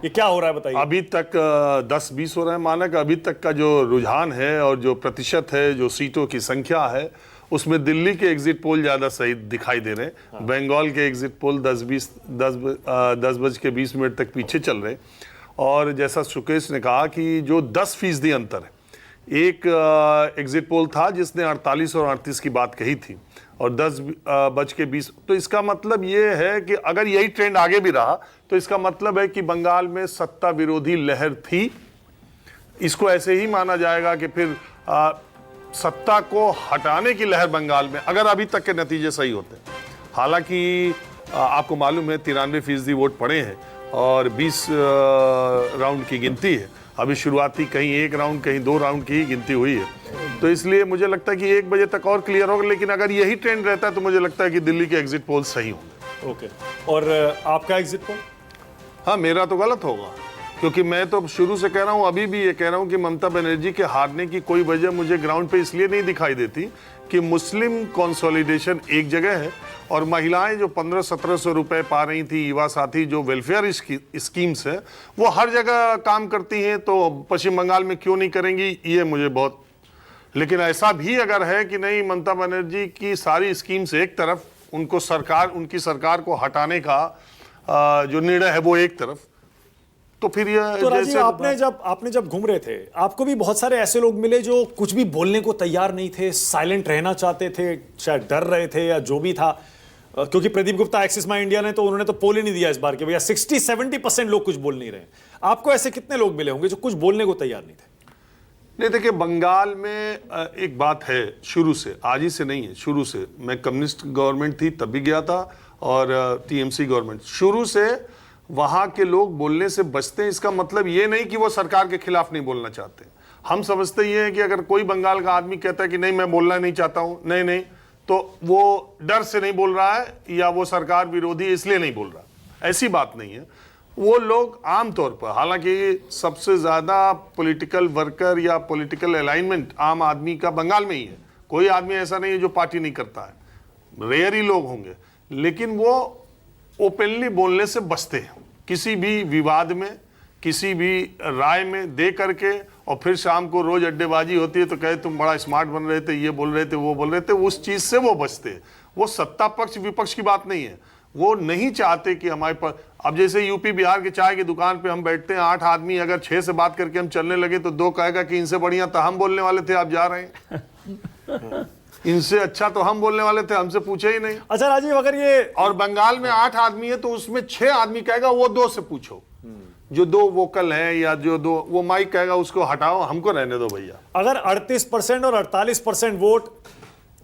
ये क्या हो रहा है बताइए। अभी तक 10-20 हो रहे हैं मानक। अभी तक का जो रुझान है और जो प्रतिशत है, जो सीटों की संख्या है, उसमें दिल्ली के एग्जिट पोल ज़्यादा सही दिखाई दे रहे हैं। हाँ। बंगाल के एग्जिट पोल 10:20 तक पीछे चल रहे। और जैसा सुकेश ने कहा कि जो 10% अंतर है, एक एग्जिट पोल था जिसने 48 और 38 की बात कही थी और 10:20, तो इसका मतलब ये है कि अगर यही ट्रेंड आगे भी रहा तो इसका मतलब है कि बंगाल में सत्ता विरोधी लहर थी। इसको ऐसे ही माना जाएगा कि फिर सत्ता को हटाने की लहर बंगाल में, अगर अभी तक के नतीजे सही होते हैं। हालांकि आपको मालूम है 93% वोट पड़े हैं और 20 राउंड की गिनती है। अभी शुरुआती कहीं 1 राउंड कहीं 2 राउंड की ही गिनती हुई है, तो इसलिए मुझे लगता है कि 1 बजे तक और क्लियर होगा। लेकिन अगर यही ट्रेंड रहता है तो मुझे लगता है कि दिल्ली के एग्जिट पोल सही होंगे। ओके, और आपका एग्जिट पोल? हाँ, मेरा तो गलत होगा, क्योंकि मैं तो शुरू से कह रहा हूँ, अभी भी ये कह रहा हूँ कि ममता बनर्जी के हारने की कोई वजह मुझे ग्राउंड पे इसलिए नहीं दिखाई देती कि मुस्लिम कंसोलिडेशन एक जगह है और महिलाएं जो 1500-1700 रुपए पा रही थी, युवा साथी जो वेलफेयर स्कीम्स है, वो हर जगह काम करती हैं, तो पश्चिम बंगाल में क्यों नहीं करेंगी, ये मुझे बहुत। लेकिन ऐसा भी अगर है कि नहीं, ममता बनर्जी की सारी स्कीम्स एक तरफ, उनको उनकी सरकार को हटाने का जो निर्णय है वो एक तरफ, तो फिर ये तो राजीव, आपने जब घूम रहे थे, आपको भी बहुत सारे ऐसे लोग मिले जो कुछ भी बोलने को तैयार नहीं थे, साइलेंट रहना चाहते थे, शायद डर रहे थे या जो भी था, क्योंकि प्रदीप गुप्ता एक्सिस माई इंडिया ने तो उन्होंने तो पोल ही नहीं दिया इस बार के भैया 60-70% लोग कुछ बोल नहीं रहे। आपको ऐसे कितने लोग मिले होंगे जो कुछ बोलने को तैयार नहीं थे? नहीं, देखिए, बंगाल में एक बात है शुरू से, आज ही से नहीं है, शुरू से। मैं कम्युनिस्ट गवर्नमेंट थी तब भी गया था और टीएमसी गवर्नमेंट, शुरू से वहां के लोग बोलने से बचते हैं। इसका मतलब ये नहीं कि वो सरकार के खिलाफ नहीं बोलना चाहते। हम समझते ये है कि अगर कोई बंगाल का आदमी कहता है कि नहीं मैं बोलना नहीं चाहता हूं, नहीं, तो वो डर से नहीं बोल रहा है या वो सरकार विरोधी इसलिए नहीं बोल रहा, ऐसी बात नहीं है। वो लोग आमतौर पर, हालांकि सबसे ज्यादा पॉलिटिकल वर्कर या पॉलिटिकल अलाइनमेंट आम आदमी का बंगाल में ही है। कोई आदमी ऐसा नहीं है जो पार्टी नहीं करता है, रेयर ही लोग होंगे, लेकिन वो ओपनली बोलने से बचते हैं। किसी भी विवाद में, किसी भी राय में दे करके, और फिर शाम को रोज अड्डेबाजी होती है तो कहे तुम बड़ा स्मार्ट बन रहे थे, ये बोल रहे थे, वो बोल रहे थे, उस चीज से वो बचते हैं। वो सत्ता पक्ष विपक्ष की बात नहीं है, वो नहीं चाहते कि हमारे पास, अब जैसे यूपी बिहार के चाय की दुकान पे हम बैठते हैं, 8 आदमी, अगर 6 से बात करके हम चलने लगे तो 2 कहेगा कि इनसे बढ़िया तो हम बोलने वाले थे, आप जा रहे हैं इनसे अच्छा तो हम बोलने वाले थे, हमसे पूछे ही नहीं। अच्छा राजीव, अगर ये, और बंगाल में 8 आदमी है तो उसमें 6 आदमी कहेगा वो 2 से पूछो, जो 2 वोकल हैं या जो 2 वो माइक कहेगा उसको हटाओ, हमको रहने दो भैया। अगर 38% और 48% वोट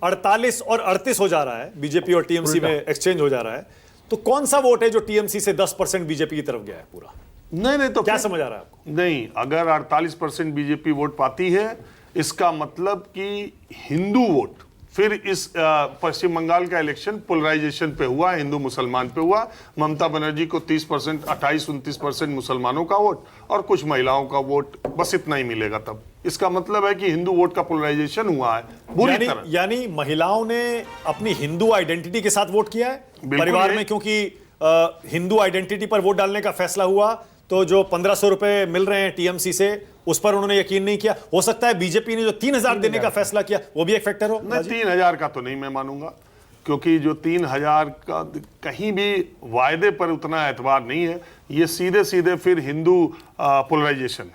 48 और 38 हो जा रहा है, बीजेपी और टीएमसी में एक्सचेंज हो जा रहा है, तो कौन सा वोट है जो टीएमसी से 10% बीजेपी की तरफ गया है पूरा? नहीं, तो क्या समझ आ रहा है आपको? नहीं, अगर 48% बीजेपी वोट पाती है, इसका मतलब कि हिंदू वोट, फिर इस पश्चिम बंगाल का इलेक्शन पोलराइजेशन पे हुआ, हिंदू मुसलमान पे हुआ। ममता बनर्जी को 30%, 28-29% मुसलमानों का वोट और कुछ महिलाओं का वोट, बस इतना ही मिलेगा। तब इसका मतलब है कि हिंदू वोट का पोलराइजेशन हुआ है बुरी तरह। यानी महिलाओं ने अपनी हिंदू आइडेंटिटी के साथ वोट किया है परिवार में, क्योंकि हिंदू आइडेंटिटी पर वोट डालने का फैसला हुआ, तो जो 1500 रुपए मिल रहे हैं टीएमसी से, उस पर उन्होंने यकीन नहीं किया। हो सकता है बीजेपी ने जो 3000 देने का फैसला किया वो भी एक फैक्टर हो। नहीं, 3000 का तो नहीं मैं मानूंगा, क्योंकि जो 3000 का कहीं भी वायदे पर उतना एतबार नहीं है। ये सीधे सीधे फिर हिंदू पोलराइजेशन है।